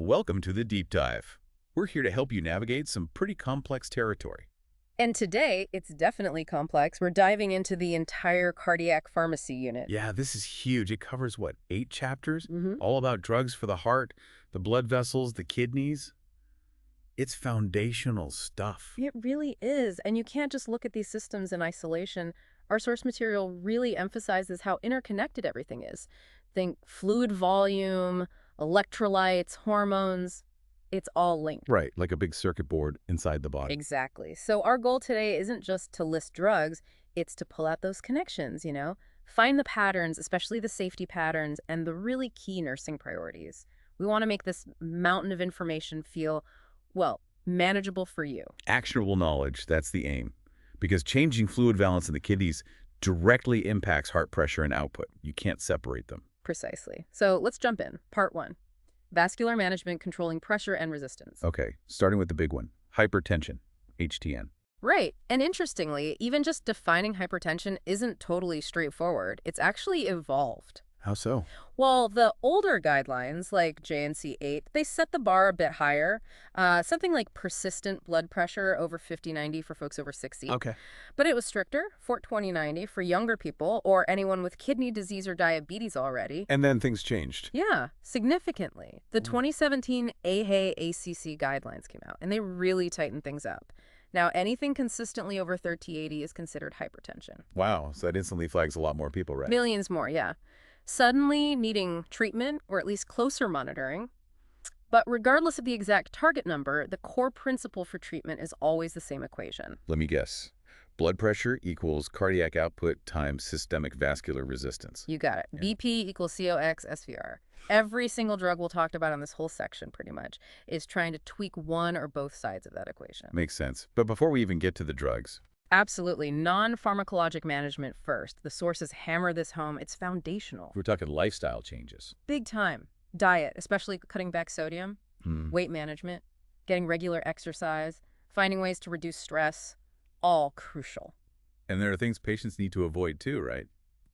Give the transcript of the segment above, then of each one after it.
Welcome to the Deep Dive. We're here to help you navigate some pretty complex territory. And today, it's definitely complex. We're diving into the entire cardiac pharmacy unit. Yeah, this is huge. It covers, what, 8 chapters? hmm All about drugs for the heart, the blood vessels, the kidneys. It's foundational stuff. It really is. And you can't just look at these systems in isolation. Our source material really emphasizes how interconnected everything is. Think fluid volume, electrolytes, hormones. It's all linked. Right, like a big circuit board inside the body. Exactly. So our goal today isn't just to list drugs, it's to pull out those connections. Find the patterns, especially the safety patterns, and the really key nursing priorities. We want to make this mountain of information feel, well, manageable for you. Actionable knowledge, that's the aim. Because changing fluid balance in the kidneys directly impacts heart pressure and output. You can't separate them. Precisely. So let's jump in. Part 1. Vascular management controlling pressure and resistance. Okay, starting with the big one, hypertension, HTN. Right. And interestingly, even just defining hypertension isn't totally straightforward. It's actually evolved. How so? Well, the older guidelines, like JNC8, they set the bar a bit higher, something like persistent blood pressure over 50/90 for folks over 60. Okay. But it was stricter, 420/90 for younger people or anyone with kidney disease or diabetes already. And then things changed. Yeah, significantly. The 2017 AHA-ACC guidelines came out, and they really tightened things up. Now, anything consistently over 30/80 is considered hypertension. Wow, so that instantly flags a lot more people, right? Millions more, yeah. Suddenly needing treatment or at least closer monitoring. But regardless of the exact target number, the core principle for treatment is always the same equation. Let me guess. Blood pressure equals cardiac output times systemic vascular resistance. You got it. Yeah. BP equals COX SVR. Every single drug we'll talk about on this whole section, pretty much, is trying to tweak one or both sides of that equation. Makes sense. But before we even get to the drugs, Absolutely. Non-pharmacologic management first. The sources hammer this home. It's foundational. we're talking lifestyle changes. Big time. Diet, especially cutting back sodium, weight management, getting regular exercise, finding ways to reduce stress, all crucial. And there are things patients need to avoid too, right?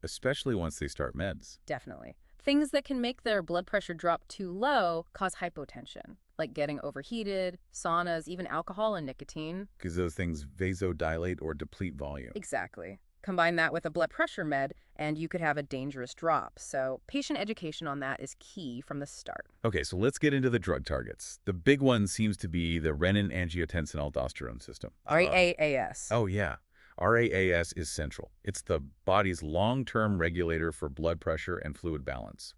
Especially once they start meds. Definitely. Things that can make their blood pressure drop too low cause hypotension, like getting overheated, saunas, even alcohol and nicotine. Because those things vasodilate or deplete volume. Exactly. Combine that with a blood pressure med, and you could have a dangerous drop. So patient education on that is key from the start. Okay, so let's get into the drug targets. The big one seems to be the renin-angiotensin-aldosterone system. RAAS. Oh, yeah. RAAS is central. It's the body's long-term regulator for blood pressure and fluid balance.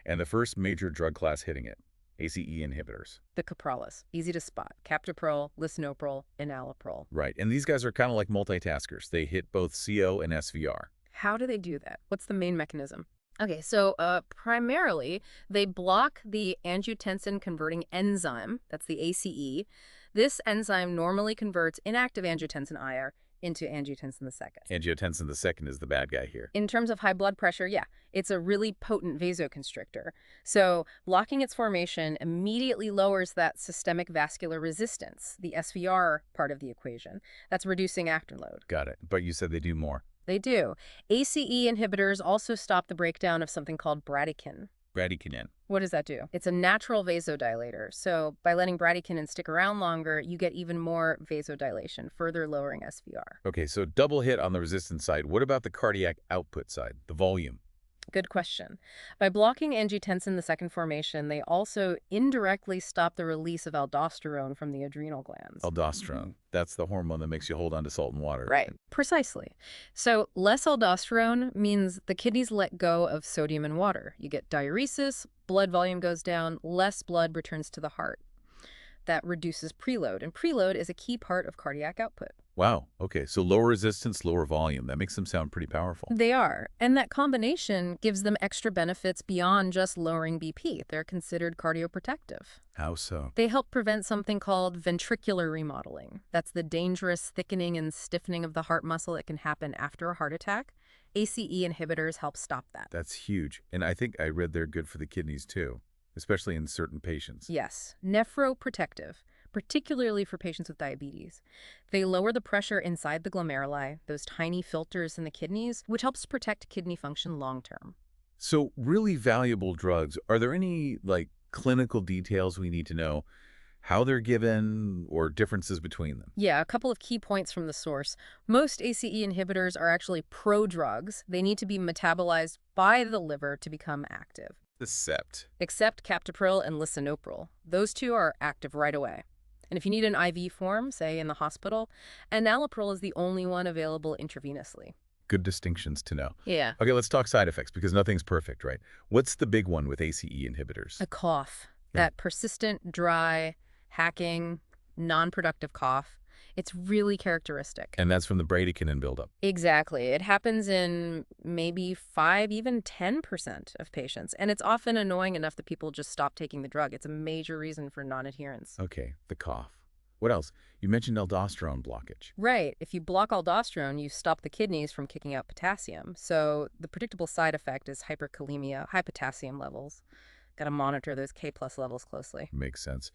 And the first major drug class hitting it, ACE inhibitors. The caprolus. Easy to spot. Captopril, lisinopril, enalapril. Right, and these guys are kind of like multitaskers. They hit both CO and SVR. How do they do that? What's the main mechanism? Okay, so primarily, they block the angiotensin converting enzyme. That's the ACE. This enzyme normally converts inactive angiotensin IR into angiotensin II. Angiotensin II is the bad guy here. In terms of high blood pressure, yeah, it's a really potent vasoconstrictor. So blocking its formation immediately lowers that systemic vascular resistance, the SVR part of the equation. That's reducing afterload. Got it. But you said they do more. They do. ACE inhibitors also stop the breakdown of something called bradykinin. Bradykinin. What does that do? It's a natural vasodilator. So by letting bradykinin stick around longer, you get even more vasodilation, further lowering SVR. Okay, so double hit on the resistance side. What about the cardiac output side, the volume? Good question. By blocking angiotensin II formation, they also indirectly stop the release of aldosterone from the adrenal glands. Aldosterone. That's the hormone that makes you hold on to salt and water. Right. Precisely. So less aldosterone means the kidneys let go of sodium and water. You get diuresis, blood volume goes down, less blood returns to the heart. That reduces preload, and preload is a key part of cardiac output. Wow. Okay, so lower resistance, lower volume. That makes them sound pretty powerful. They are, and that combination gives them extra benefits beyond just lowering BP. They're considered cardioprotective. How so? They help prevent something called ventricular remodeling. That's the dangerous thickening and stiffening of the heart muscle that can happen after a heart attack. ACE inhibitors help stop that. That's huge. And I think I read they're good for the kidneys too, especially in certain patients. Yes, nephroprotective, particularly for patients with diabetes. They lower the pressure inside the glomeruli, those tiny filters in the kidneys, which helps protect kidney function long term. So really valuable drugs. Are there any, like, clinical details we need to know, how they're given, or differences between them? Yeah, a couple of key points from the source. Most ACE inhibitors are actually prodrugs. They need to be metabolized by the liver to become active. The sept. Except captopril and lisinopril. Those two are active right away. And if you need an IV form, say in the hospital, enalapril is the only one available intravenously. Good distinctions to know. Yeah. Okay, let's talk side effects because nothing's perfect, right? What's the big one with ACE inhibitors? A cough. Yeah. That persistent, dry, hacking, non-productive cough. It's really characteristic. And that's from the bradykinin buildup. Exactly. It happens in maybe 5, even 10% of patients. And it's often annoying enough that people just stop taking the drug. It's a major reason for non-adherence. Okay, the cough. What else? You mentioned aldosterone blockage. Right. If you block aldosterone, you stop the kidneys from kicking out potassium. So the predictable side effect is hyperkalemia, high potassium levels. Got to monitor those K+ levels closely. Makes sense.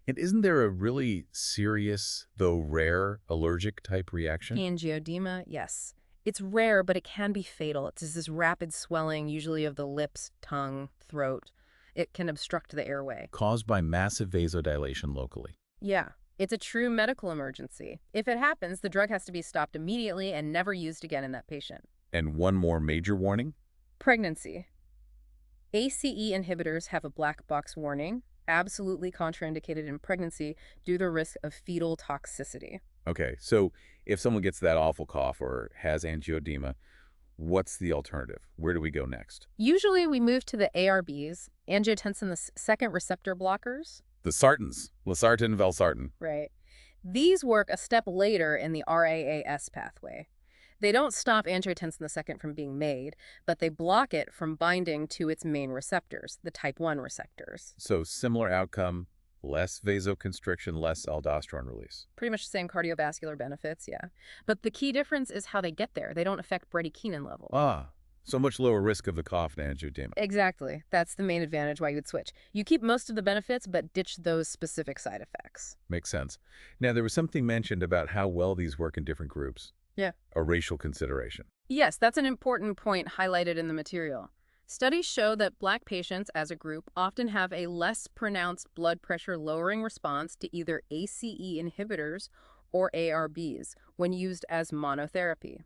And isn't there a really serious, though rare, allergic type reaction? Angioedema, yes. It's rare, but it can be fatal. It's this rapid swelling, usually of the lips, tongue, throat. It can obstruct the airway. Caused by massive vasodilation locally. Yeah. It's a true medical emergency. If it happens, the drug has to be stopped immediately and never used again in that patient. And one more major warning? Pregnancy. ACE inhibitors have a black box warning, absolutely contraindicated in pregnancy due to the risk of fetal toxicity. Okay, so if someone gets that awful cough or has angioedema, what's the alternative? Where do we go next? Usually we move to the ARBs, angiotensin the second receptor blockers. The sartans, losartan, valsartan. Right. These work a step later in the RAAS pathway. They don't stop angiotensin II from being made, but they block it from binding to its main receptors, the type 1 receptors. So similar outcome, less vasoconstriction, less aldosterone release. Pretty much the same cardiovascular benefits, yeah. But the key difference is how they get there. They don't affect bradykinin levels. Ah, so much lower risk of the cough and angioedema. Exactly. That's the main advantage why you would switch. You keep most of the benefits, but ditch those specific side effects. Makes sense. Now, there was something mentioned about how well these work in different groups. Yeah. A racial consideration. Yes, that's an important point highlighted in the material. Studies show that Black patients as a group often have a less pronounced blood pressure lowering response to either ACE inhibitors or ARBs when used as monotherapy.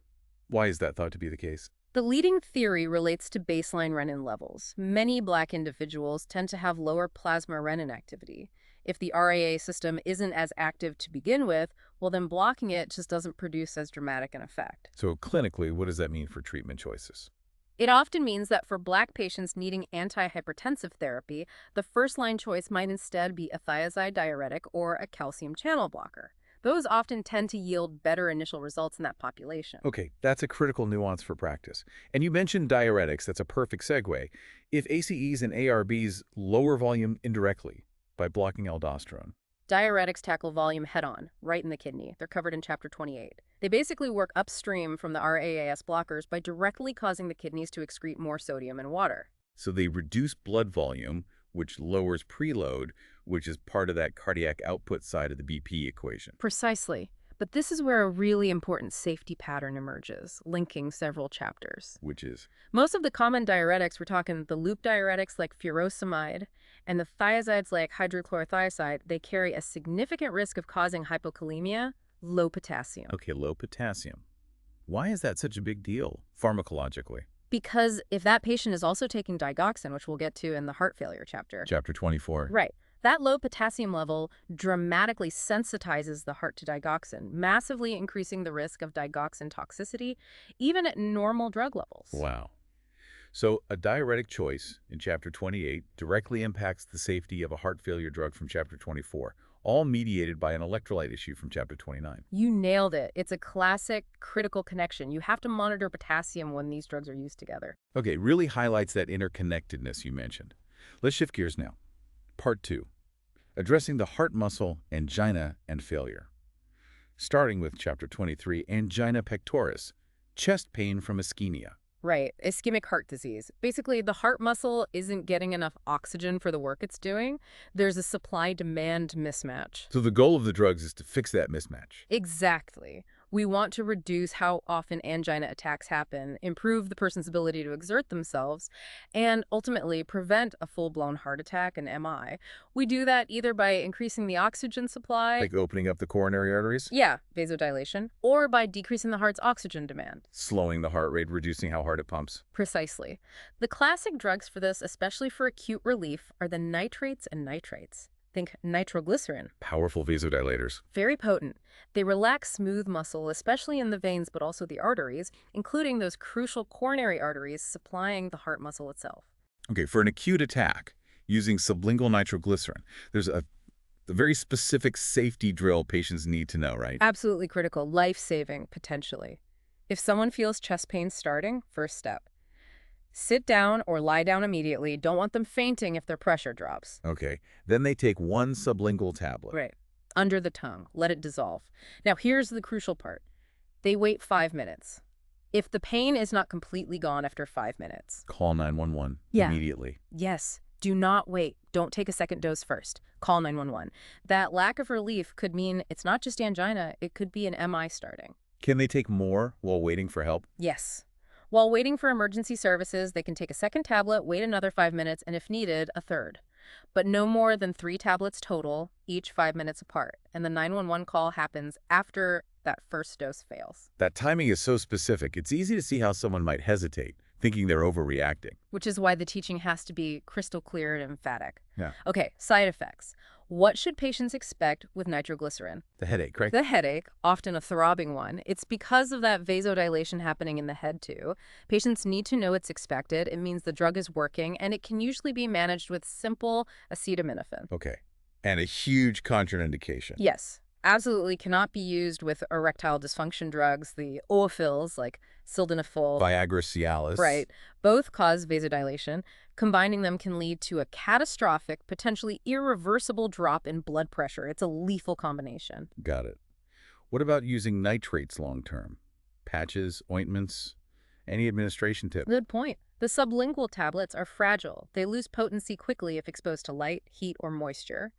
Why is that thought to be the case? The leading theory relates to baseline renin levels. Many Black individuals tend to have lower plasma renin activity. If the RAA system isn't as active to begin with, well, then blocking it just doesn't produce as dramatic an effect. So clinically, what does that mean for treatment choices? It often means that for Black patients needing antihypertensive therapy, the first-line choice might instead be a thiazide diuretic or a calcium channel blocker. Those often tend to yield better initial results in that population. Okay, that's a critical nuance for practice. And you mentioned diuretics. That's a perfect segue. If ACEs and ARBs lower volume indirectly by blocking aldosterone. Diuretics tackle volume head-on, right in the kidney. They're covered in Chapter 28. They basically work upstream from the RAAS blockers by directly causing the kidneys to excrete more sodium and water. So they reduce blood volume, which lowers preload, which is part of that cardiac output side of the BP equation. Precisely. But this is where a really important safety pattern emerges, linking several chapters. Which is? Most of the common diuretics, we're talking the loop diuretics like furosemide and the thiazides like hydrochlorothiazide, they carry a significant risk of causing hypokalemia, low potassium. Okay, low potassium. Why is that such a big deal, pharmacologically? Because if that patient is also taking digoxin, which we'll get to in the heart failure chapter. Chapter 24. Right. That low potassium level dramatically sensitizes the heart to digoxin, massively increasing the risk of digoxin toxicity, even at normal drug levels. Wow. So a diuretic choice in Chapter 28 directly impacts the safety of a heart failure drug from Chapter 24, all mediated by an electrolyte issue from Chapter 29. You nailed it. It's a classic critical connection. You have to monitor potassium when these drugs are used together. Okay, really highlights that interconnectedness you mentioned. Let's shift gears now. Part 2, addressing the heart muscle, angina, and failure. Starting with Chapter 23, angina pectoris, chest pain from ischemia. Right, ischemic heart disease. Basically, the heart muscle isn't getting enough oxygen for the work it's doing. There's a supply-demand mismatch. So the goal of the drugs is to fix that mismatch. Exactly. We want to reduce how often angina attacks happen, improve the person's ability to exert themselves, and ultimately prevent a full-blown heart attack and MI. We do that either by increasing the oxygen supply, Like opening up the coronary arteries? yeah, vasodilation, or by decreasing the heart's oxygen demand. Slowing the heart rate, reducing how hard it pumps. Precisely. The classic drugs for this, especially for acute relief, are the nitrates and nitrites. Think nitroglycerin. Powerful vasodilators. Very potent. They relax smooth muscle, especially in the veins, but also the arteries, including those crucial coronary arteries supplying the heart muscle itself. Okay, for an acute attack, using sublingual nitroglycerin, there's a very specific safety drill patients need to know, right? Absolutely critical, life-saving, potentially. If someone feels chest pain starting, first step. Sit down or lie down immediately. Don't want them fainting if their pressure drops. Okay, then they take one sublingual tablet. Right. Under the tongue. Let it dissolve. Now, here's the crucial part. They wait 5 minutes. If the pain is not completely gone after 5 minutes. Call 911 Yeah. immediately. Yes. Do not wait. Don't take a second dose first. Call 911. That lack of relief could mean it's not just angina, it could be an MI starting. Can they take more while waiting for help? Yes. While waiting for emergency services, they can take a second tablet, wait another 5 minutes, and if needed, a third. But no more than 3 tablets total, each 5 minutes apart. And the 911 call happens after that first dose fails. That timing is so specific, it's easy to see how someone might hesitate, thinking they're overreacting. Which is why the teaching has to be crystal clear and emphatic. Yeah. Okay, side effects. What should patients expect with nitroglycerin? The headache, right? The headache, often a throbbing one. It's because of that vasodilation happening in the head, too. Patients need to know it's expected. It means the drug is working, and it can usually be managed with simple acetaminophen. Okay. And a huge contraindication. Yes, absolutely cannot be used with erectile dysfunction drugs, the oafils like sildenafil. Viagra Cialis. Right. Both cause vasodilation. Combining them can lead to a catastrophic, potentially irreversible drop in blood pressure. It's a lethal combination. Got it. What about using nitrates long-term? Patches, ointments, any administration tip? Good point. The sublingual tablets are fragile. They lose potency quickly if exposed to light, heat, or moisture.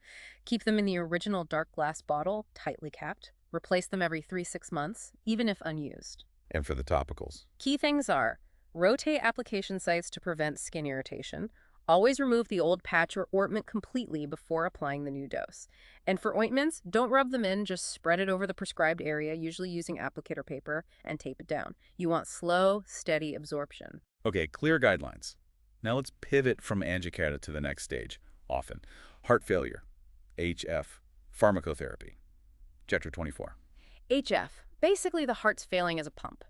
Keep them in the original dark glass bottle, tightly capped. Replace them every 3-6 months, even if unused. And for the topicals? Key things are: rotate application sites to prevent skin irritation. Always remove the old patch or ointment completely before applying the new dose. And for ointments, don't rub them in, just spread it over the prescribed area, usually using applicator paper, and tape it down. You want slow, steady absorption. Okay, clear guidelines. Now let's pivot from angiocardia to the next stage, often. Heart failure, HF, pharmacotherapy. Chapter 24. HF, basically the heart's failing as a pump.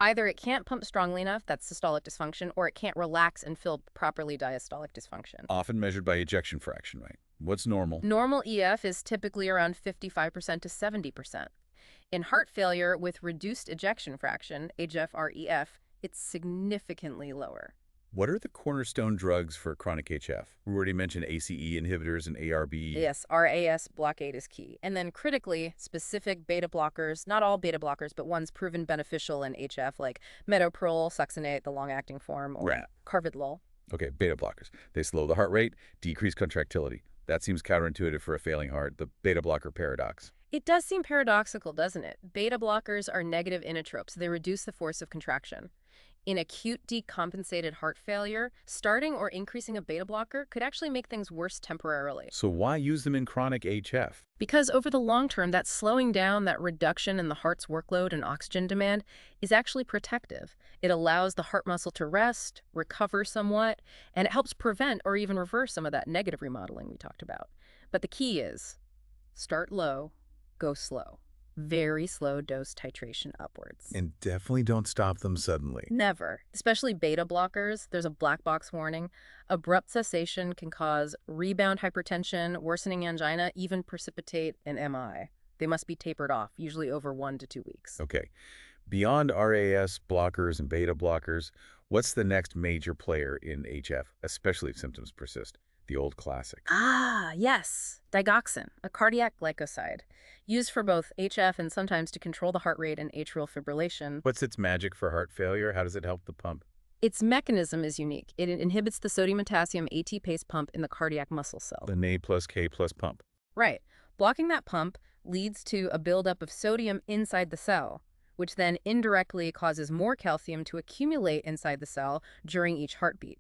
Either it can't pump strongly enough, that's systolic dysfunction, or it can't relax and fill properly, diastolic dysfunction. Often measured by ejection fraction, right? What's normal? Normal EF is typically around 55% to 70%. In heart failure with reduced ejection fraction, HFrEF, it's significantly lower. What are the cornerstone drugs for chronic HF? We already mentioned ACE inhibitors and ARB. Yes, RAS blockade is key. And then critically, specific beta blockers, not all beta blockers, but ones proven beneficial in HF, like metoprolol, succinate, the long-acting form, or carvedilol. Okay, beta blockers. They slow the heart rate, decrease contractility. That seems counterintuitive for a failing heart, the beta blocker paradox. It does seem paradoxical, doesn't it? Beta blockers are negative inotropes. They reduce the force of contraction. In acute decompensated heart failure, starting or increasing a beta blocker could actually make things worse temporarily. So why use them in chronic HF? Because over the long term, that slowing down, that reduction in the heart's workload and oxygen demand is actually protective. It allows the heart muscle to rest, recover somewhat, and it helps prevent or even reverse some of that negative remodeling we talked about. But the key is, start low, go slow. Very slow dose titration upwards. And definitely don't stop them suddenly. Never. Especially beta blockers, there's a black box warning. Abrupt cessation can cause rebound hypertension, worsening angina, even precipitate an MI. They must be tapered off, usually over 1 to 2 weeks. Okay. Beyond RAS blockers and beta blockers, what's the next major player in HF, especially if symptoms persist? The old classic. Ah, yes. Digoxin, a cardiac glycoside, used for both HF and sometimes to control the heart rate and atrial fibrillation. What's its magic for heart failure? How does it help the pump? Its mechanism is unique. It inhibits the sodium-potassium ATPase pump in the cardiac muscle cell. The Na plus K plus pump. Right. Blocking that pump leads to a buildup of sodium inside the cell. which then indirectly causes more calcium to accumulate inside the cell during each heartbeat.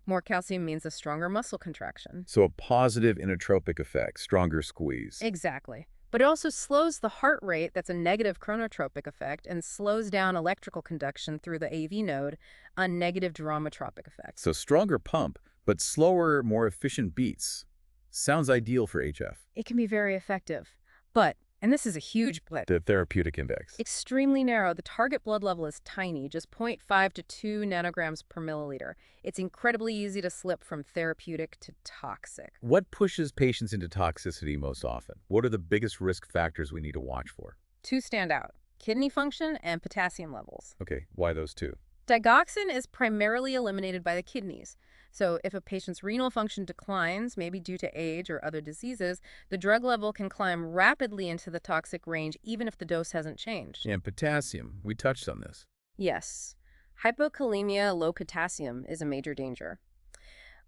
More calcium means a stronger muscle contraction. So a positive inotropic effect, stronger squeeze. Exactly. But it also slows the heart rate, that's a negative chronotropic effect, and slows down electrical conduction through the AV node, a negative dramamine effect. So stronger pump, but slower, more efficient beats. Sounds ideal for HF. It can be very effective. But, and this is a huge but, The therapeutic index. extremely narrow. The target blood level is tiny, just 0.5 to 2 nanograms per milliliter. It's incredibly easy to slip from therapeutic to toxic. What pushes patients into toxicity most often? What are the biggest risk factors we need to watch for? Two stand out: kidney function and potassium levels. Okay, why those two? Digoxin is primarily eliminated by the kidneys. So if a patient's renal function declines, maybe due to age or other diseases, the drug level can climb rapidly into the toxic range even if the dose hasn't changed. And potassium, we touched on this. Yes. Hypokalemia, low potassium, is a major danger.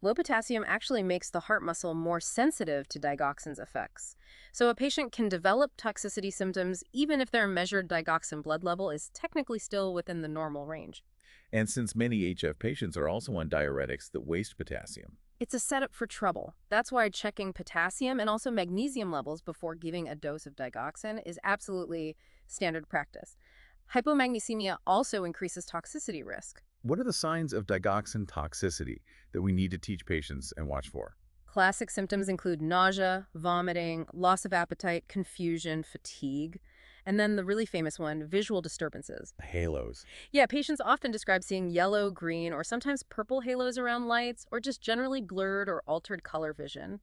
Low potassium actually makes the heart muscle more sensitive to digoxin's effects. So a patient can develop toxicity symptoms even if their measured digoxin blood level is technically still within the normal range. And since many HF patients are also on diuretics that waste potassium. It's a setup for trouble. That's why checking potassium and also magnesium levels before giving a dose of digoxin is absolutely standard practice. Hypomagnesemia also increases toxicity risk. What are the signs of digoxin toxicity that we need to teach patients and watch for? Classic symptoms include nausea, vomiting, loss of appetite, confusion, fatigue, and then the really famous one, visual disturbances. Halos. Yeah, patients often describe seeing yellow, green, or sometimes purple halos around lights, or just generally blurred or altered color vision.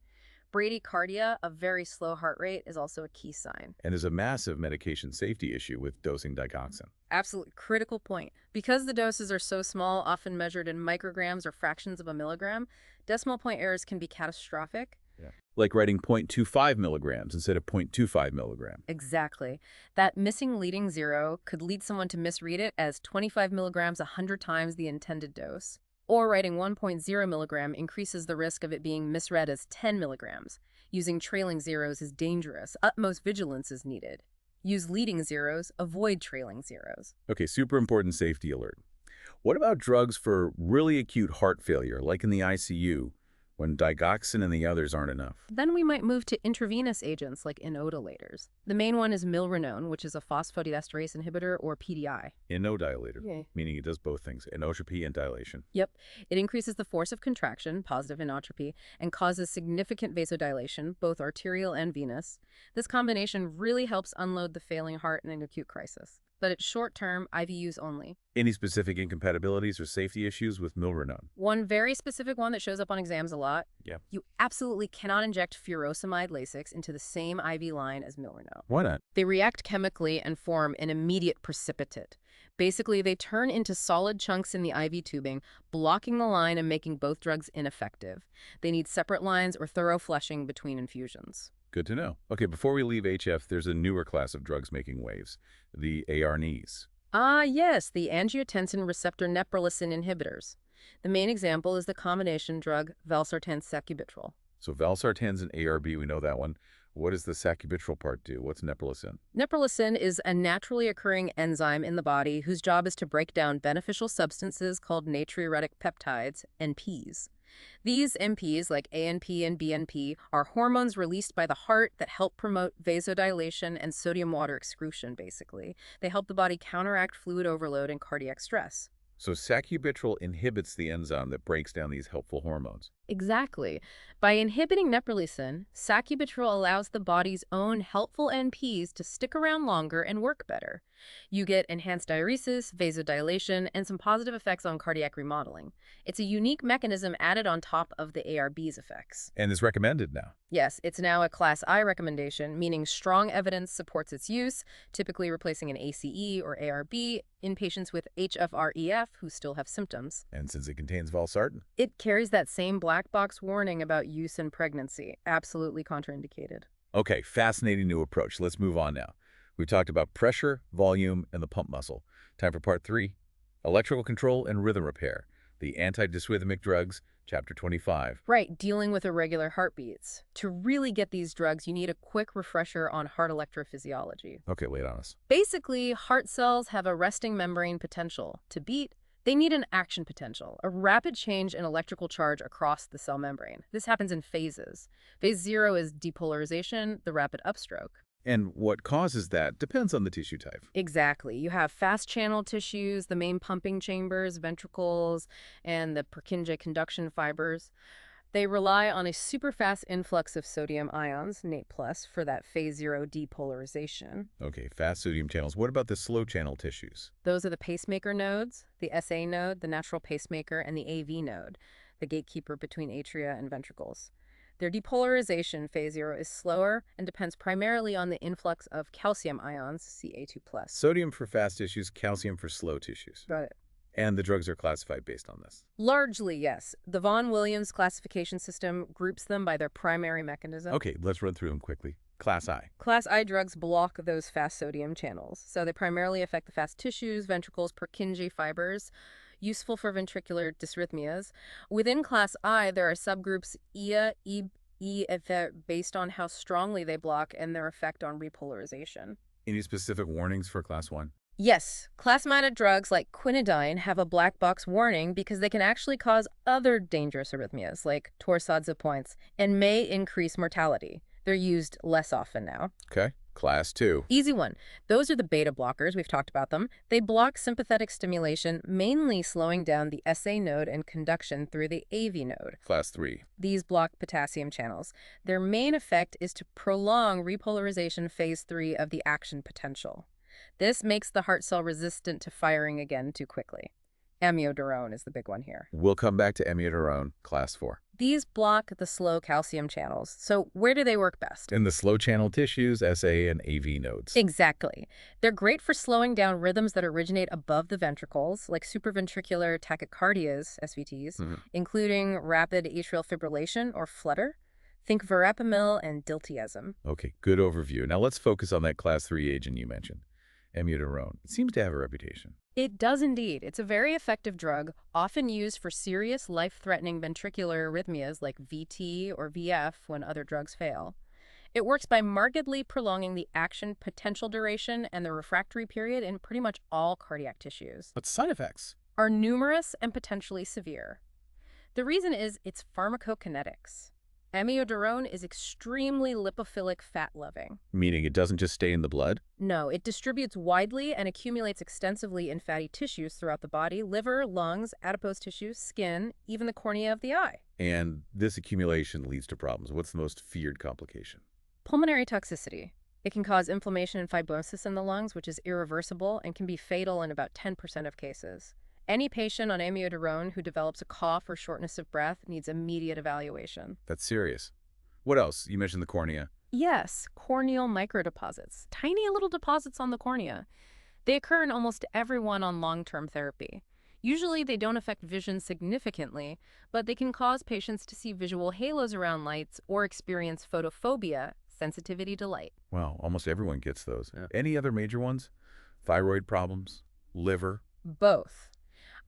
Bradycardia, a very slow heart rate, is also a key sign. And there's a massive medication safety issue with dosing digoxin. Absolutely critical point. Because the doses are so small, often measured in micrograms or fractions of a milligram, decimal point errors can be catastrophic. Like writing 0.25 milligrams instead of 0.25 milligram. Exactly. That missing leading zero could lead someone to misread it as 25 milligrams 100 times the intended dose. Or writing 1.0 milligram increases the risk of it being misread as 10 milligrams. Using trailing zeros is dangerous. Utmost vigilance is needed. Use leading zeros, avoid trailing zeros. Okay, super important safety alert. What about drugs for really acute heart failure, like in the ICU, when digoxin and the others aren't enough? Then we might move to intravenous agents like inodilators. The main one is milrinone, which is a phosphodiesterase inhibitor, or PDI. Inodilator, Yeah. meaning it does both things, inotropy and dilation. Yep. It increases the force of contraction, positive inotropy, and causes significant vasodilation, both arterial and venous. This combination really helps unload the failing heart in an acute crisis. But it's short-term, IV use only. Any specific incompatibilities or safety issues with milrinone? One very specific one that shows up on exams a lot. Yeah. You absolutely cannot inject furosemide Lasix into the same IV line as milrinone. Why not? They react chemically and form an immediate precipitate. Basically, they turn into solid chunks in the IV tubing, blocking the line and making both drugs ineffective. They need separate lines or thorough flushing between infusions. Good to know. Okay, before we leave HF, there's a newer class of drugs making waves, the ARNs. Ah, yes, the angiotensin receptor neprilysin inhibitors. The main example is the combination drug valsartan sacubitril. So valsartan's an ARB, we know that one. What does the sacubitril part do? What's neprilysin? Neprilysin is a naturally occurring enzyme in the body whose job is to break down beneficial substances called natriuretic peptides, NPs. These NPs, like ANP and BNP, are hormones released by the heart that help promote vasodilation and sodium water excretion, basically. They help the body counteract fluid overload and cardiac stress. So sacubitril inhibits the enzyme that breaks down these helpful hormones. Exactly. By inhibiting neprilysin, sacubitril allows the body's own helpful NPs to stick around longer and work better. You get enhanced diuresis, vasodilation, and some positive effects on cardiac remodeling. It's a unique mechanism added on top of the ARB's effects. And is recommended now. Yes, it's now a Class I recommendation, meaning strong evidence supports its use, typically replacing an ACE or ARB in patients with HFrEF who still have symptoms. And since it contains valsartan. It carries that same black box warning about use in pregnancy, absolutely contraindicated. Okay, fascinating new approach. Let's move on now. We've talked about pressure, volume, and the pump muscle. Time for part 3, electrical control and rhythm repair, the antidysrhythmic drugs Chapter 25. Right, dealing with irregular heartbeats. To really get these drugs, you need a quick refresher on heart electrophysiology. Okay, lay it on us. Basically, heart cells have a resting membrane potential. To beat, they need an action potential, a rapid change in electrical charge across the cell membrane. This happens in phases. Phase 0 is depolarization, the rapid upstroke. And what causes that depends on the tissue type. Exactly. You have fast channel tissues, the main pumping chambers, ventricles, and the Purkinje conduction fibers. They rely on a super fast influx of sodium ions, NAT+, for that phase 0 depolarization. Okay, fast sodium channels. What about the slow channel tissues? Those are the pacemaker nodes, the SA node, the natural pacemaker, and the AV node, the gatekeeper between atria and ventricles. Their depolarization, phase 0, is slower and depends primarily on the influx of calcium ions, Ca2+. Sodium for fast tissues, calcium for slow tissues. Got it. And the drugs are classified based on this. Largely, yes. The von Williams classification system groups them by their primary mechanism. Okay, let's run through them quickly. Class I. Class I drugs block those fast sodium channels, so they primarily affect the fast tissues, ventricles, Purkinje fibers, useful for ventricular dysrhythmias. Within Class I, there are subgroups IA, based on how strongly they block and their effect on repolarization. Any specific warnings for Class 1? Yes, class-minded drugs like quinidine have a black box warning because they can actually cause other dangerous arrhythmias like torsades of points and may increase mortality. They're used less often now. Okay. Class 2. Easy one. Those are the beta blockers. We've talked about them. They block sympathetic stimulation, mainly slowing down the SA node and conduction through the AV node. Class 3. These block potassium channels. Their main effect is to prolong repolarization phase 3 of the action potential. This makes the heart cell resistant to firing again too quickly. Amiodarone is the big one here. We'll come back to amiodarone, Class 4. These block the slow calcium channels. So where do they work best? In the slow channel tissues, SA and AV nodes. Exactly. They're great for slowing down rhythms that originate above the ventricles, like supraventricular tachycardias, SVTs, including rapid atrial fibrillation or flutter. Think verapamil and diltiazem. Okay, good overview. Now let's focus on that Class 3 agent you mentioned, amiodarone. It seems to have a reputation. It does indeed. It's a very effective drug, often used for serious life-threatening ventricular arrhythmias like VT or VF when other drugs fail. It works by markedly prolonging the action potential duration and the refractory period in pretty much all cardiac tissues. But side effects? Are numerous and potentially severe. The reason is its pharmacokinetics. Amiodarone is extremely lipophilic fat-loving. Meaning it doesn't just stay in the blood? No, it distributes widely and accumulates extensively in fatty tissues throughout the body, liver, lungs, adipose tissues, skin, even the cornea of the eye. And this accumulation leads to problems. What's the most feared complication? Pulmonary toxicity. It can cause inflammation and fibrosis in the lungs, which is irreversible and can be fatal in about 10% of cases. Any patient on amiodarone who develops a cough or shortness of breath needs immediate evaluation. That's serious. What else? You mentioned the cornea. Yes, corneal microdeposits. Tiny little deposits on the cornea. They occur in almost everyone on long-term therapy. Usually they don't affect vision significantly, but they can cause patients to see visual halos around lights or experience photophobia, sensitivity to light. Wow, almost everyone gets those. Yeah. Any other major ones? Thyroid problems? Liver? Both.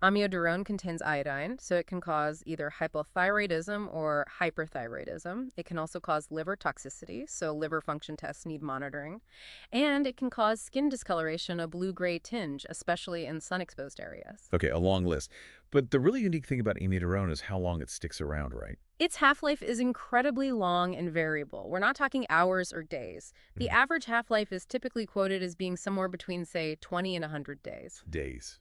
Amiodarone contains iodine, so it can cause either hypothyroidism or hyperthyroidism. It can also cause liver toxicity, so liver function tests need monitoring. And it can cause skin discoloration, a blue-gray tinge, especially in sun-exposed areas. Okay, a long list. But the really unique thing about amiodarone is how long it sticks around, right? Its half-life is incredibly long and variable. We're not talking hours or days. The average half-life is typically quoted as being somewhere between, say, 20 and 100 days. Days.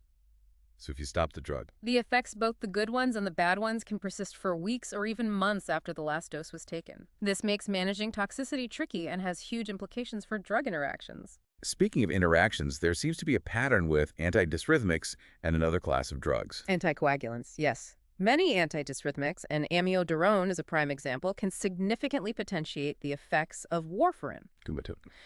So if you stop the drug. The effects, both the good ones and the bad ones, can persist for weeks or even months after the last dose was taken. This makes managing toxicity tricky and has huge implications for drug interactions. Speaking of interactions, there seems to be a pattern with antidysrhythmics and another class of drugs. Anticoagulants, yes. Many antidysrhythmics, and amiodarone is a prime example, can significantly potentiate the effects of warfarin.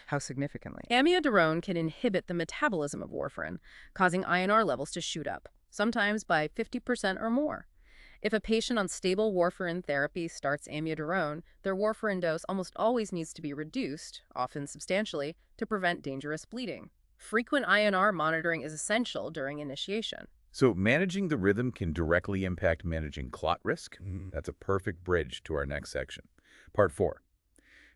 How significantly? Amiodarone can inhibit the metabolism of warfarin, causing INR levels to shoot up, sometimes by 50% or more. If a patient on stable warfarin therapy starts amiodarone, their warfarin dose almost always needs to be reduced, often substantially, to prevent dangerous bleeding. Frequent INR monitoring is essential during initiation. So managing the rhythm can directly impact managing clot risk. That's a perfect bridge to our next section. Part 4.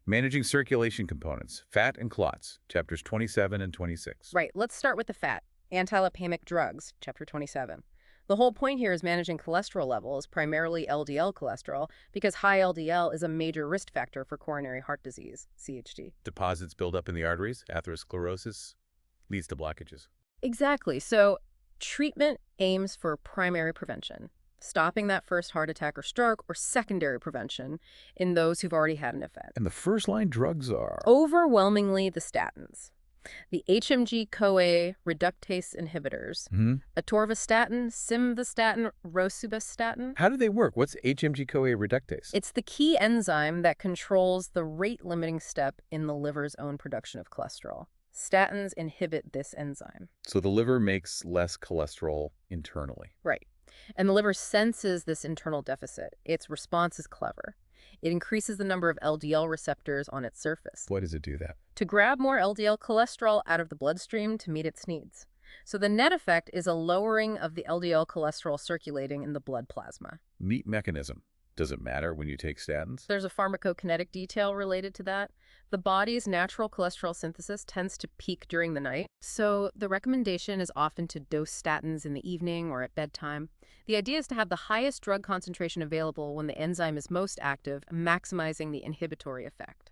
Managing circulation components, fat and clots, chapters 27 and 26. Right, let's start with the fat. Antilipamic drugs, chapter 27. The whole point here is managing cholesterol levels, primarily LDL cholesterol, because high LDL is a major risk factor for coronary heart disease, CHD. Deposits build up in the arteries, atherosclerosis, leads to blockages. Exactly. So treatment aims for primary prevention, stopping that first heart attack or stroke, or secondary prevention in those who've already had an event. And the first-line drugs are... Overwhelmingly the statins. The HMG-CoA reductase inhibitors, atorvastatin, simvastatin, rosuvastatin. How do they work? What's HMG-CoA reductase? It's the key enzyme that controls the rate-limiting step in the liver's own production of cholesterol. Statins inhibit this enzyme. So the liver makes less cholesterol internally. Right. And the liver senses this internal deficit. Its response is clever. It increases the number of LDL receptors on its surface. Why does it do that? To grab more LDL cholesterol out of the bloodstream to meet its needs. So the net effect is a lowering of the LDL cholesterol circulating in the blood plasma. Neat mechanism. Does it matter when you take statins? There's a pharmacokinetic detail related to that. The body's natural cholesterol synthesis tends to peak during the night, so the recommendation is often to dose statins in the evening or at bedtime. The idea is to have the highest drug concentration available when the enzyme is most active, maximizing the inhibitory effect.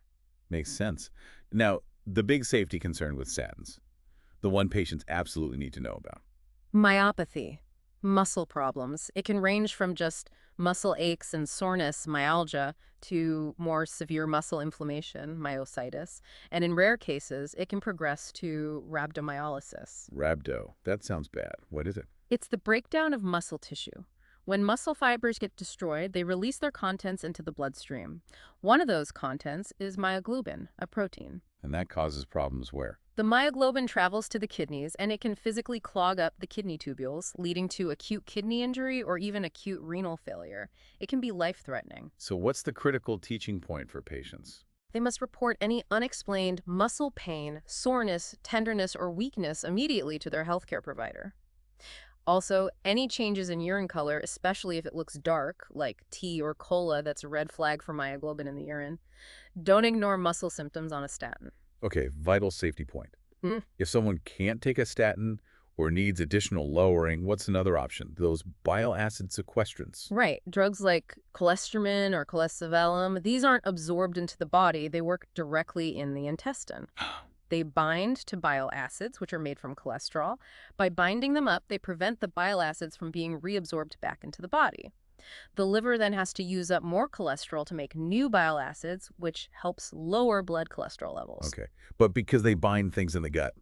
Makes sense. Now, the big safety concern with statins, the one patients absolutely need to know about. Myopathy. Muscle problems. It can range from just muscle aches and soreness, myalgia, to more severe muscle inflammation, myositis. And in rare cases, it can progress to rhabdomyolysis. Rhabdo. That sounds bad. What is it? It's the breakdown of muscle tissue. When muscle fibers get destroyed, they release their contents into the bloodstream. One of those contents is myoglobin, a protein. And that causes problems where? The myoglobin travels to the kidneys, and it can physically clog up the kidney tubules, leading to acute kidney injury or even acute renal failure. It can be life-threatening. So what's the critical teaching point for patients? They must report any unexplained muscle pain, soreness, tenderness, or weakness immediately to their healthcare provider. Also, any changes in urine color, especially if it looks dark, like tea or cola that's a red flag for myoglobin in the urine. Don't ignore muscle symptoms on a statin. Okay, vital safety point. If someone can't take a statin or needs additional lowering, what's another option? Those bile acid sequestrants. Right. Drugs like cholesterol or cholestyramine, these aren't absorbed into the body. They work directly in the intestine. They bind to bile acids, which are made from cholesterol. By binding them up, they prevent the bile acids from being reabsorbed back into the body. The liver then has to use up more cholesterol to make new bile acids, which helps lower blood cholesterol levels. Okay, but because they bind things in the gut,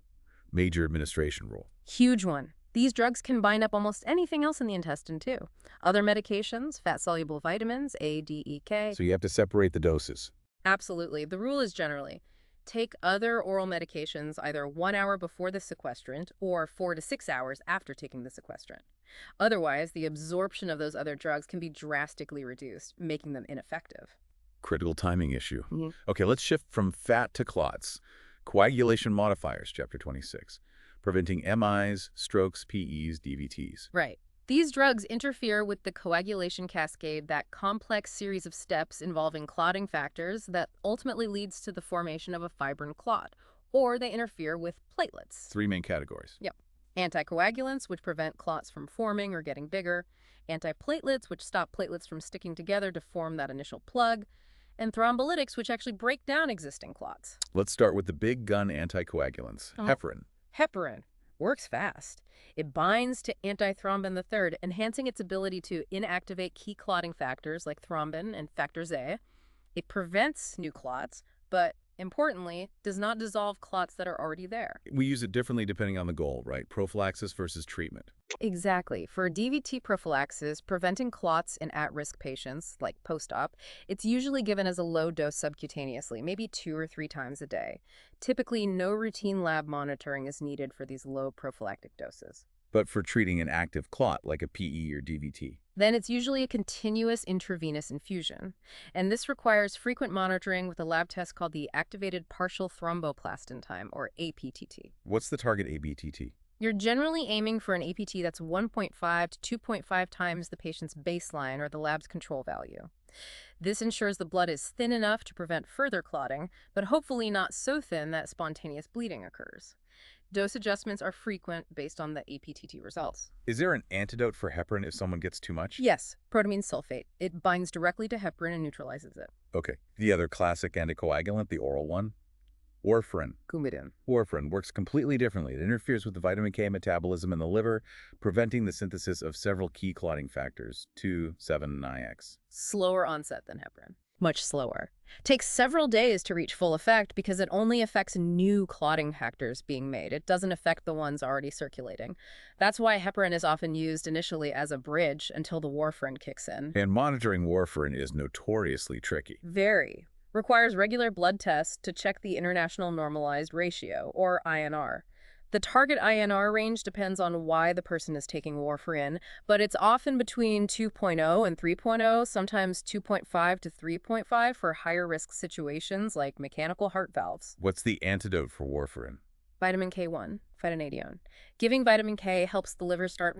major administration rule. Huge one. These drugs can bind up almost anything else in the intestine, too. Other medications, fat-soluble vitamins, A, D, E, K. So you have to separate the doses. Absolutely. The rule is generally take other oral medications either 1 hour before the sequestrant or 4 to 6 hours after taking the sequestrant. Otherwise, the absorption of those other drugs can be drastically reduced, making them ineffective. Critical timing issue. Okay, let's shift from fat to clots. Coagulation modifiers, chapter 26. Preventing MIs, strokes, PEs, DVTs. Right. These drugs interfere with the coagulation cascade, that complex series of steps involving clotting factors that ultimately leads to the formation of a fibrin clot, or they interfere with platelets. 3 main categories. Yep. Anticoagulants, which prevent clots from forming or getting bigger. Antiplatelets, which stop platelets from sticking together to form that initial plug. And thrombolytics, which actually break down existing clots. Let's start with the big gun anticoagulants. Heparin. Heparin works fast. It binds to antithrombin III, enhancing its ability to inactivate key clotting factors like thrombin and factors A. It prevents new clots, but importantly, does not dissolve clots that are already there. We use it differently depending on the goal, right? Prophylaxis versus treatment. Exactly. For DVT prophylaxis, preventing clots in at-risk patients, like post-op, it's usually given as a low dose subcutaneously, maybe 2 or 3 times a day. Typically, no routine lab monitoring is needed for these low prophylactic doses. But for treating an active clot, like a PE or DVT? Then it's usually a continuous intravenous infusion. And this requires frequent monitoring with a lab test called the Activated Partial Thromboplastin Time, or APTT. What's the target ABTT? You're generally aiming for an APT that's 1.5 to 2.5 times the patient's baseline or the lab's control value. This ensures the blood is thin enough to prevent further clotting, but hopefully not so thin that spontaneous bleeding occurs. Dose adjustments are frequent based on the APTT results. Is there an antidote for heparin if someone gets too much? Yes, protamine sulfate. It binds directly to heparin and neutralizes it. Okay. The other classic anticoagulant, the oral one? Warfarin. Coumadin. Warfarin works completely differently. It interferes with the vitamin K metabolism in the liver, preventing the synthesis of several key clotting factors, 2, 7, and IX. Slower onset than heparin. Much slower. Takes several days to reach full effect because it only affects new clotting factors being made. It doesn't affect the ones already circulating. That's why heparin is often used initially as a bridge until the warfarin kicks in. And monitoring warfarin is notoriously tricky. Very. Requires regular blood tests to check the international normalized ratio, or INR. The target INR range depends on why the person is taking warfarin, but it's often between 2.0 and 3.0, sometimes 2.5 to 3.5 for higher risk situations like mechanical heart valves. What's the antidote for warfarin? Vitamin K1, phytonadione. Giving vitamin K helps the liver start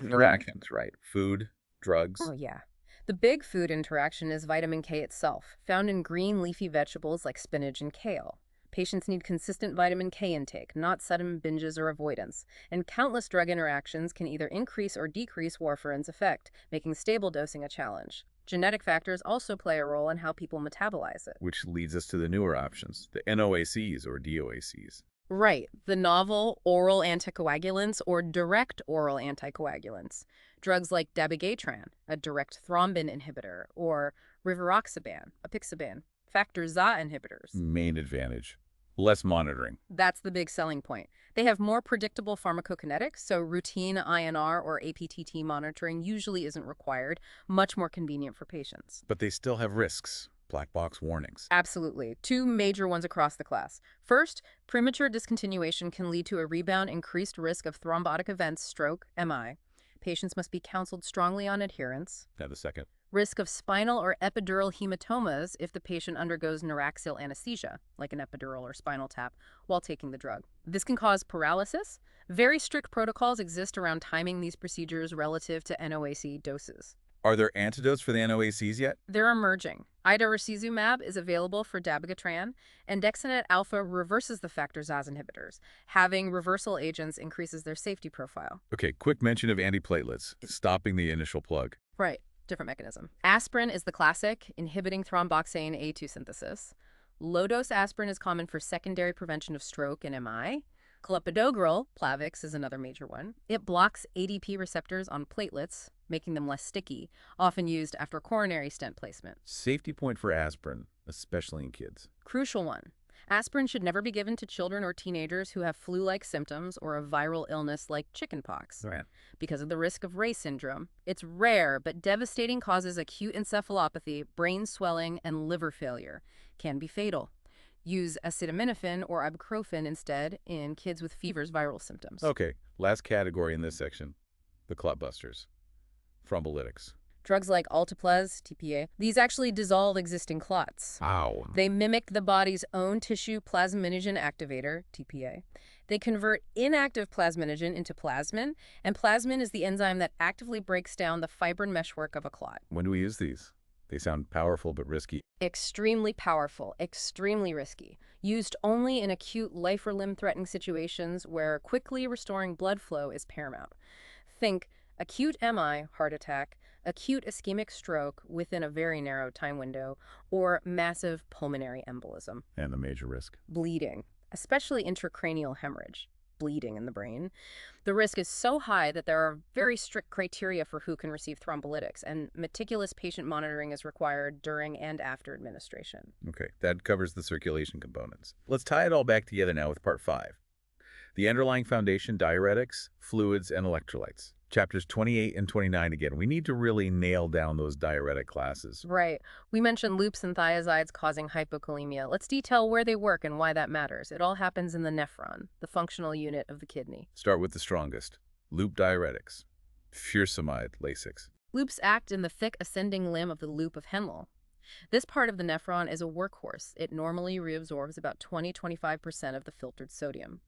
Interactions, right? Food, drugs. Oh, yeah. The big food interaction is vitamin K itself, found in green leafy vegetables like spinach and kale. Patients need consistent vitamin K intake, not sudden binges or avoidance, and countless drug interactions can either increase or decrease warfarin's effect, making stable dosing a challenge. Genetic factors also play a role in how people metabolize it. Which leads us to the newer options, the NOACs or DOACs. Right, the novel oral anticoagulants or direct oral anticoagulants. Drugs like dabigatran, a direct thrombin inhibitor, or rivaroxaban, apixaban, factor XA inhibitors. Main advantage, less monitoring. That's the big selling point. They have more predictable pharmacokinetics, so routine INR or APTT monitoring usually isn't required, much more convenient for patients. But they still have risks. Black box warnings. Absolutely. Two major ones across the class. First, premature discontinuation can lead to a rebound increased risk of thrombotic events, stroke, MI. Patients must be counseled strongly on adherence. Now the second. Risk of spinal or epidural hematomas if the patient undergoes neuraxial anesthesia, like an epidural or spinal tap, while taking the drug. This can cause paralysis. Very strict protocols exist around timing these procedures relative to NOAC doses. Are there antidotes for the NOACs yet? They're emerging. Idarucizumab is available for dabigatran, and Dexanet alpha reverses the factor XAS inhibitors. Having reversal agents increases their safety profile. Okay, quick mention of antiplatelets, stopping the initial plug. Right, different mechanism. Aspirin is the classic, inhibiting thromboxane A2 synthesis. Low-dose aspirin is common for secondary prevention of stroke and MI. Clopidogrel, Plavix, is another major one. It blocks ADP receptors on platelets, making them less sticky, often used after coronary stent placement. Safety point for aspirin, especially in kids. Crucial one. Aspirin should never be given to children or teenagers who have flu-like symptoms or a viral illness like chickenpox. Right. Because of the risk of Reye syndrome. It's rare but devastating, causes acute encephalopathy, brain swelling, and liver failure. Can be fatal. Use acetaminophen or ibuprofen instead in kids with fever's viral symptoms. Okay, last category in this section, the clot busters, thrombolytics. Drugs like Alteplase, TPA, these actually dissolve existing clots. Ow. They mimic the body's own tissue plasminogen activator, TPA. They convert inactive plasminogen into plasmin, and plasmin is the enzyme that actively breaks down the fibrin meshwork of a clot. When do we use these? They sound powerful but risky. Extremely powerful, extremely risky. Used only in acute life or limb-threatening situations where quickly restoring blood flow is paramount. Think acute MI, heart attack, acute ischemic stroke within a very narrow time window, or massive pulmonary embolism. And the major risk. Bleeding, especially intracranial hemorrhage. Bleeding in the brain. The risk is so high that there are very strict criteria for who can receive thrombolytics, and meticulous patient monitoring is required during and after administration. Okay, that covers the circulation components. Let's tie it all back together now with part 5. The underlying foundation, diuretics, fluids, and electrolytes. Chapters 28 and 29 again. We need to really nail down those diuretic classes. Right. We mentioned loops and thiazides causing hypokalemia. Let's detail where they work and why that matters. It all happens in the nephron, the functional unit of the kidney. Start with the strongest. Loop diuretics. Furosemide, Lasix. Loops act in the thick ascending limb of the loop of Henle. This part of the nephron is a workhorse. It normally reabsorbs about 20–25% of the filtered sodium.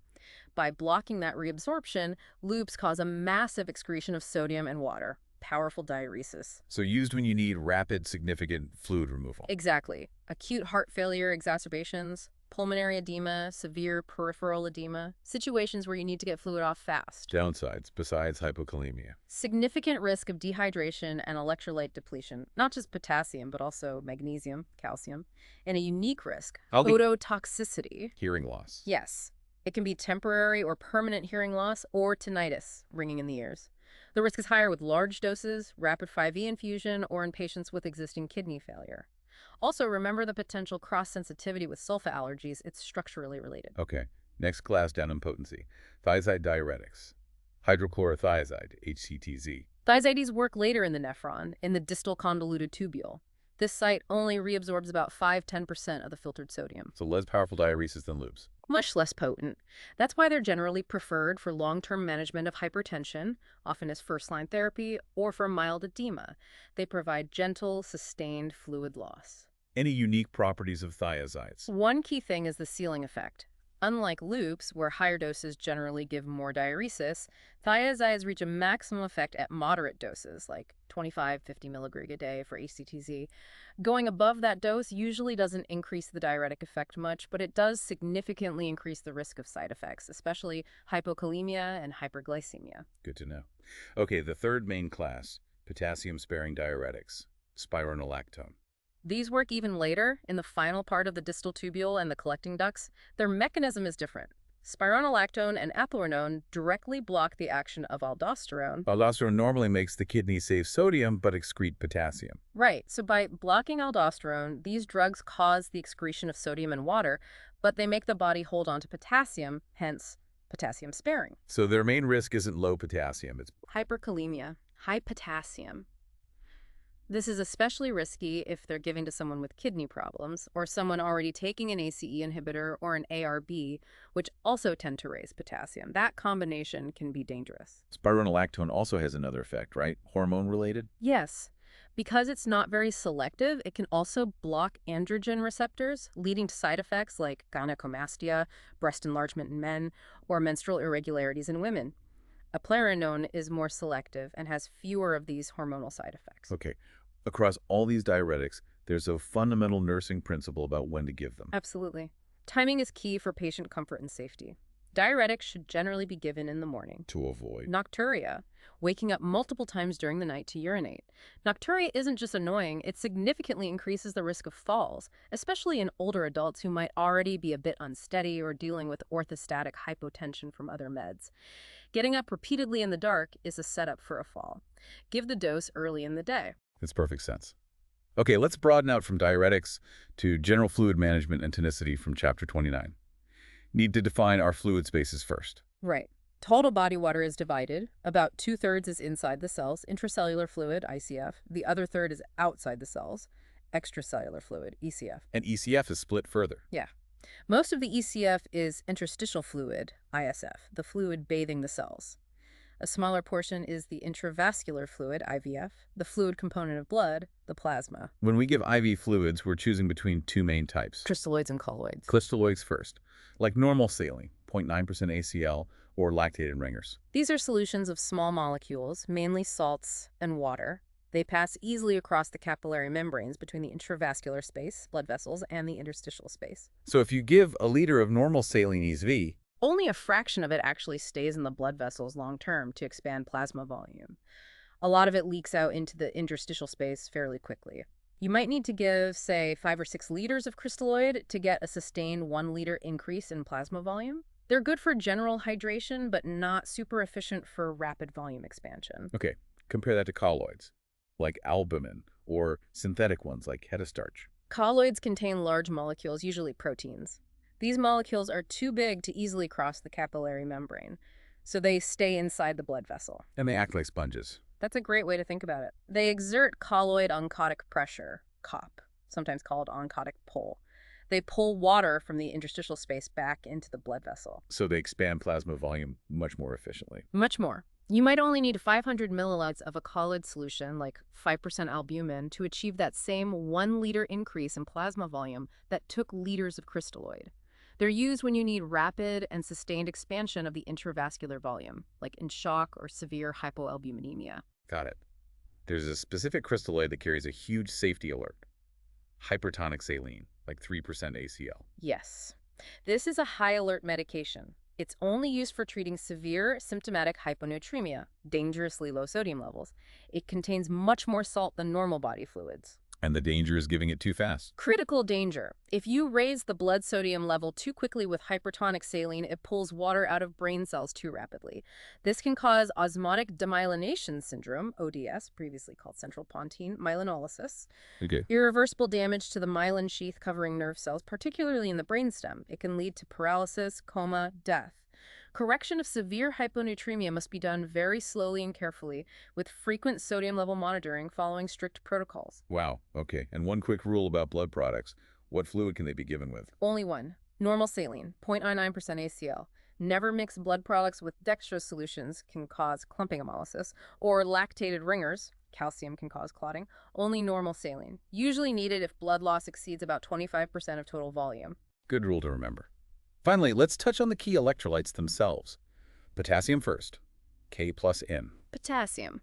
By blocking that reabsorption, loops cause a massive excretion of sodium and water. Powerful diuresis. So used when you need rapid, significant fluid removal. Exactly. Acute heart failure exacerbations, pulmonary edema, severe peripheral edema, situations where you need to get fluid off fast. Downsides, besides hypokalemia. Significant risk of dehydration and electrolyte depletion, not just potassium, but also magnesium, calcium, and a unique risk, ototoxicity. Hearing loss. Yes, it can be temporary or permanent hearing loss or tinnitus, ringing in the ears. The risk is higher with large doses, rapid 5e infusion, or in patients with existing kidney failure. Also, remember the potential cross-sensitivity with sulfa allergies. It's structurally related. Okay, next class down in potency. Thiazide diuretics. Hydrochlorothiazide, HCTZ. Thiazides work later in the nephron, in the distal convoluted tubule. This site only reabsorbs about 5–10% of the filtered sodium. So less powerful diuresis than loops. Much less potent. That's why they're generally preferred for long-term management of hypertension, often as first-line therapy, or for mild edema. They provide gentle, sustained fluid loss. Any unique properties of thiazides? One key thing is the ceiling effect. Unlike loops, where higher doses generally give more diuresis, thiazides reach a maximum effect at moderate doses, like 25–50 milligrig a day for HCTZ. Going above that dose usually doesn't increase the diuretic effect much, but it does significantly increase the risk of side effects, especially hypokalemia and hyperglycemia. Good to know. Okay, the third main class, potassium-sparing diuretics, spironolactone. These work even later, in the final part of the distal tubule and the collecting ducts. Their mechanism is different. Spironolactone and eplerenone directly block the action of aldosterone. Aldosterone normally makes the kidney save sodium but excrete potassium. Right, so by blocking aldosterone, these drugs cause the excretion of sodium and water, but they make the body hold on to potassium, hence potassium-sparing. So their main risk isn't low potassium, it's Hyperkalemia, high potassium. This is especially risky if they're given to someone with kidney problems or someone already taking an ACE inhibitor or an ARB, which also tend to raise potassium. That combination can be dangerous. Spironolactone also has another effect, right? Hormone-related? Yes. Because it's not very selective, it can also block androgen receptors, leading to side effects like gynecomastia, breast enlargement in men, or menstrual irregularities in women. Eplerenone is more selective and has fewer of these hormonal side effects. Okay. Across all these diuretics, there's a fundamental nursing principle about when to give them. Absolutely. Timing is key for patient comfort and safety. Diuretics should generally be given in the morning. To avoid Nocturia, waking up multiple times during the night to urinate. Nocturia isn't just annoying, it significantly increases the risk of falls, especially in older adults who might already be a bit unsteady or dealing with orthostatic hypotension from other meds. Getting up repeatedly in the dark is a setup for a fall. Give the dose early in the day. Makes perfect sense. Okay, let's broaden out from diuretics to general fluid management and tonicity from Chapter 29. Need to define our fluid spaces first. Right. Total body water is divided. About 2/3 is inside the cells, intracellular fluid, ICF. The other third is outside the cells, extracellular fluid, ECF. And ECF is split further. Yeah. Most of the ECF is interstitial fluid, ISF, the fluid bathing the cells. A smaller portion is the intravascular fluid, IVF, the fluid component of blood, the plasma. When we give IV fluids, we're choosing between two main types. Crystalloids and colloids. Crystalloids first, like normal saline, 0.9% ACL, or lactated ringers. These are solutions of small molecules, mainly salts and water. They pass easily across the capillary membranes between the intravascular space, blood vessels, and the interstitial space. So if you give a liter of normal saline ESV, only a fraction of it actually stays in the blood vessels long-term to expand plasma volume. A lot of it leaks out into the interstitial space fairly quickly. You might need to give, say, 5 or 6 liters of crystalloid to get a sustained 1 liter increase in plasma volume. They're good for general hydration, but not super efficient for rapid volume expansion. Okay, compare that to colloids, like albumin, or synthetic ones like hetastarch. Colloids contain large molecules, usually proteins. These molecules are too big to easily cross the capillary membrane, so they stay inside the blood vessel. And they act like sponges. That's a great way to think about it. They exert colloid oncotic pressure, COP, sometimes called oncotic pull. They pull water from the interstitial space back into the blood vessel. So they expand plasma volume much more efficiently. Much more. You might only need 500 milliliters of a colloid solution, like 5% albumin, to achieve that same 1 liter increase in plasma volume that took liters of crystalloid. They're used when you need rapid and sustained expansion of the intravascular volume, like in shock or severe hypoalbuminemia. Got it. There's a specific crystalloid that carries a huge safety alert. Hypertonic saline, like 3% ACL. Yes. This is a high alert medication. It's only used for treating severe symptomatic hyponatremia, dangerously low sodium levels. It contains much more salt than normal body fluids. And the danger is giving it too fast. Critical danger. If you raise the blood sodium level too quickly with hypertonic saline, it pulls water out of brain cells too rapidly. This can cause osmotic demyelination syndrome, ODS, previously called central pontine myelinolysis, Okay. irreversible damage to the myelin sheath covering nerve cells, particularly in the brainstem. It can lead to paralysis, coma, death. Correction of severe hyponatremia must be done very slowly and carefully, with frequent sodium level monitoring following strict protocols. Wow. Okay. And one quick rule about blood products. What fluid can they be given with? Only one. Normal saline, 0.99% ACL. Never mix blood products with dextrose solutions, can cause clumping hemolysis, or lactated ringers, calcium can cause clotting. Only normal saline. Usually needed if blood loss exceeds about 25% of total volume. Good rule to remember. Finally, let's touch on the key electrolytes themselves. Potassium first. K plus N. Potassium.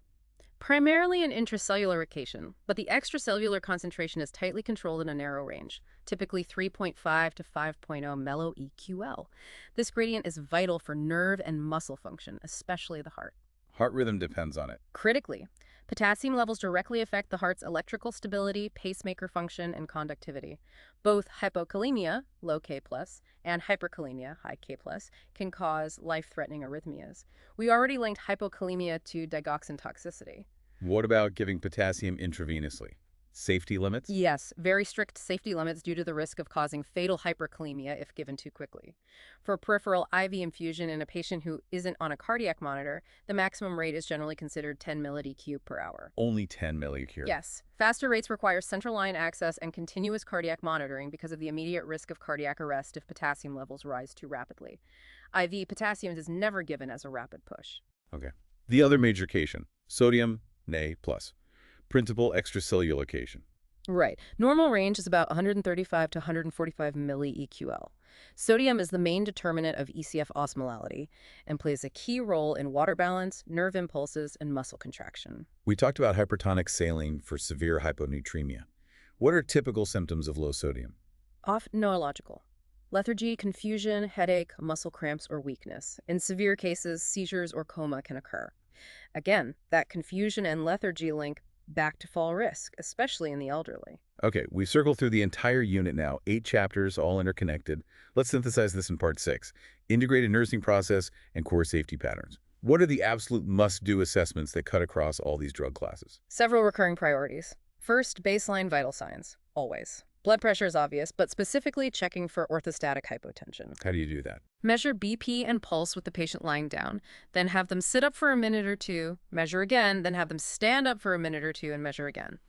Primarily an intracellular occasion, but the extracellular concentration is tightly controlled in a narrow range, typically 3.5 to 5.0 milli-EQL. This gradient is vital for nerve and muscle function, especially the heart. Heart rhythm depends on it. Critically, potassium levels directly affect the heart's electrical stability, pacemaker function, and conductivity. Both hypokalemia, low K+, and hyperkalemia, high K+, can cause life-threatening arrhythmias. We already linked hypokalemia to digoxin toxicity. What about giving potassium intravenously? Safety limits? Yes, very strict safety limits due to the risk of causing fatal hyperkalemia if given too quickly. For peripheral IV infusion in a patient who isn't on a cardiac monitor, the maximum rate is generally considered 10 millidq per hour. Only 10 millicure. Yes. Faster rates require central line access and continuous cardiac monitoring because of the immediate risk of cardiac arrest if potassium levels rise too rapidly. IV potassium is never given as a rapid push. Okay. The other major cation, sodium, Na+. Principal extracellular cation. Right. Normal range is about 135 to 145 milli-EQL. Sodium is the main determinant of ECF osmolality and plays a key role in water balance, nerve impulses, and muscle contraction. We talked about hypertonic saline for severe hyponatremia. What are typical symptoms of low sodium? Often neurological. Lethargy, confusion, headache, muscle cramps, or weakness. In severe cases, seizures or coma can occur. Again, that confusion and lethargy link back to fall risk, especially in the elderly. Okay, we've circled through the entire unit now, 8 chapters, all interconnected. Let's synthesize this in part 6, integrated nursing process and core safety patterns. What are the absolute must-do assessments that cut across all these drug classes? Several recurring priorities. First, baseline vital signs, always. Blood pressure is obvious, but specifically checking for orthostatic hypotension. How do you do that? Measure BP and pulse with the patient lying down, then have them sit up for a minute or two, measure again, then have them stand up for a minute or two and measure again.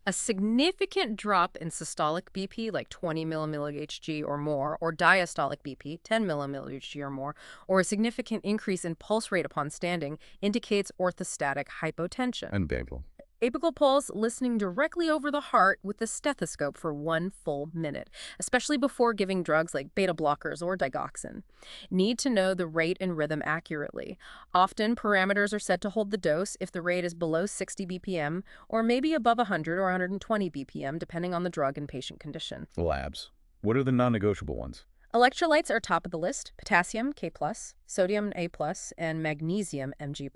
A significant drop in systolic BP, like 20 mmHg or more, or diastolic BP, 10 mmHg or more, or a significant increase in pulse rate upon standing indicates orthostatic hypotension. Unbelievable. Apical pulse, listening directly over the heart with the stethoscope for 1 full minute, especially before giving drugs like beta blockers or digoxin. Need to know the rate and rhythm accurately. Often, parameters are set to hold the dose if the rate is below 60 BPM or maybe above 100 or 120 BPM, depending on the drug and patient condition. Labs. What are the non-negotiable ones? Electrolytes are top of the list: potassium, K+, sodium, A+, and magnesium, Mg++.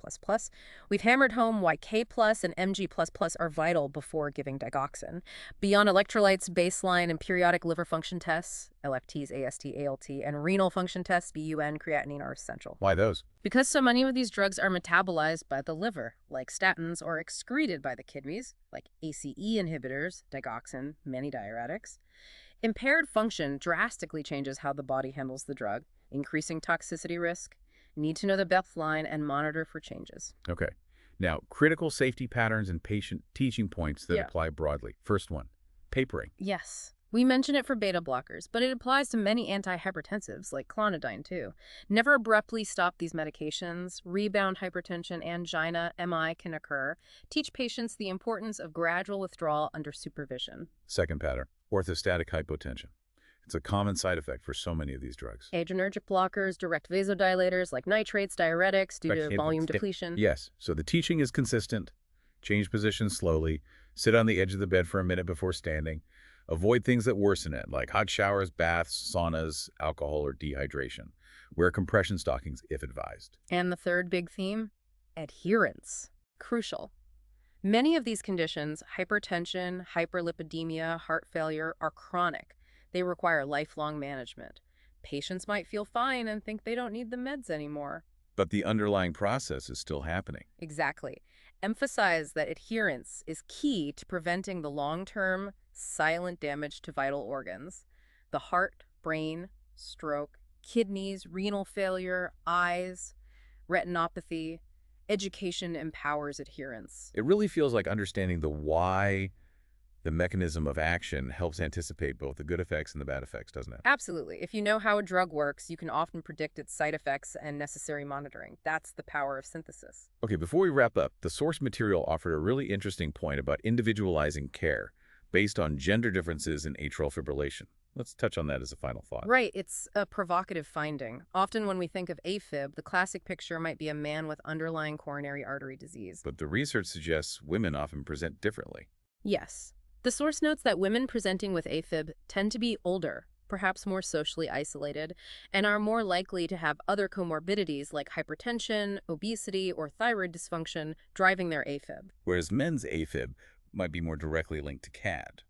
We've hammered home why K+ and Mg++ are vital before giving digoxin. Beyond electrolytes, baseline and periodic liver function tests, LFTs, AST, ALT, and renal function tests, BUN, creatinine, are essential. Why those? Because so many of these drugs are metabolized by the liver, like statins, or excreted by the kidneys, like ACE inhibitors, digoxin, many diuretics. Impaired function drastically changes how the body handles the drug, increasing toxicity risk. Need to know the baseline and monitor for changes. Okay. Now, critical safety patterns and patient teaching points that apply broadly. First one, papering. Yes. We mention it for beta blockers, but it applies to many antihypertensives, like clonidine, too. Never abruptly stop these medications. Rebound hypertension, angina, MI can occur. Teach patients the importance of gradual withdrawal under supervision. Second pattern, orthostatic hypotension. It's a common side effect for so many of these drugs. Adrenergic blockers, direct vasodilators like nitrates, diuretics due to volume depletion. Yes, so the teaching is consistent. Change positions slowly. Sit on the edge of the bed for a minute before standing. Avoid things that worsen it, like hot showers, baths, saunas, alcohol, or dehydration. Wear compression stockings if advised. And the third big theme? Adherence. Crucial. Many of these conditions, hypertension, hyperlipidemia, heart failure, are chronic. They require lifelong management. Patients might feel fine and think they don't need the meds anymore. But the underlying process is still happening. Exactly. Emphasize that adherence is key to preventing the long-term, silent damage to vital organs. The heart, brain, stroke, kidneys, renal failure, eyes, retinopathy. Education empowers adherence. It really feels like understanding the why, the mechanism of action helps anticipate both the good effects and the bad effects, doesn't it? Absolutely. If you know how a drug works, you can often predict its side effects and necessary monitoring. That's the power of synthesis. Okay, before we wrap up, the source material offered a really interesting point about individualizing care based on gender differences in atrial fibrillation. Let's touch on that as a final thought. Right, it's a provocative finding. Often when we think of AFib, the classic picture might be a man with underlying coronary artery disease. But the research suggests women often present differently. Yes. The source notes that women presenting with AFib tend to be older, perhaps more socially isolated, and are more likely to have other comorbidities like hypertension, obesity, or thyroid dysfunction driving their AFib. Whereas men's AFib might be more directly linked to CAD.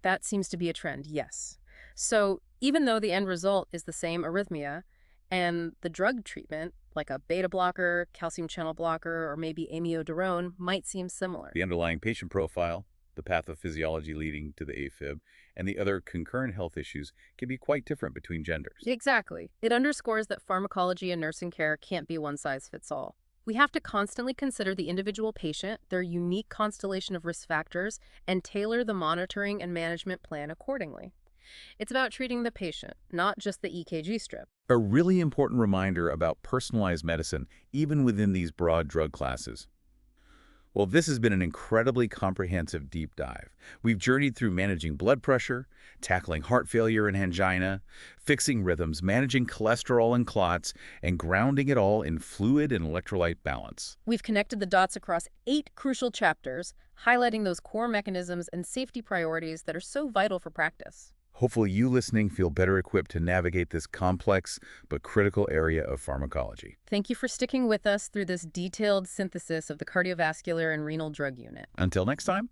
That seems to be a trend, yes. So even though the end result is the same arrhythmia, and the drug treatment, like a beta blocker, calcium channel blocker, or maybe amiodarone, might seem similar. The underlying patient profile, the pathophysiology leading to the AFib, and the other concurrent health issues can be quite different between genders. Exactly. It underscores that pharmacology and nursing care can't be one size fits all. We have to constantly consider the individual patient, their unique constellation of risk factors, and tailor the monitoring and management plan accordingly. It's about treating the patient, not just the EKG strip. A really important reminder about personalized medicine, even within these broad drug classes. Well, this has been an incredibly comprehensive deep dive. We've journeyed through managing blood pressure, tackling heart failure and angina, fixing rhythms, managing cholesterol and clots, and grounding it all in fluid and electrolyte balance. We've connected the dots across 8 crucial chapters, highlighting those core mechanisms and safety priorities that are so vital for practice. Hopefully you listening feel better equipped to navigate this complex but critical area of pharmacology. Thank you for sticking with us through this detailed synthesis of the cardiovascular and renal drug unit. Until next time.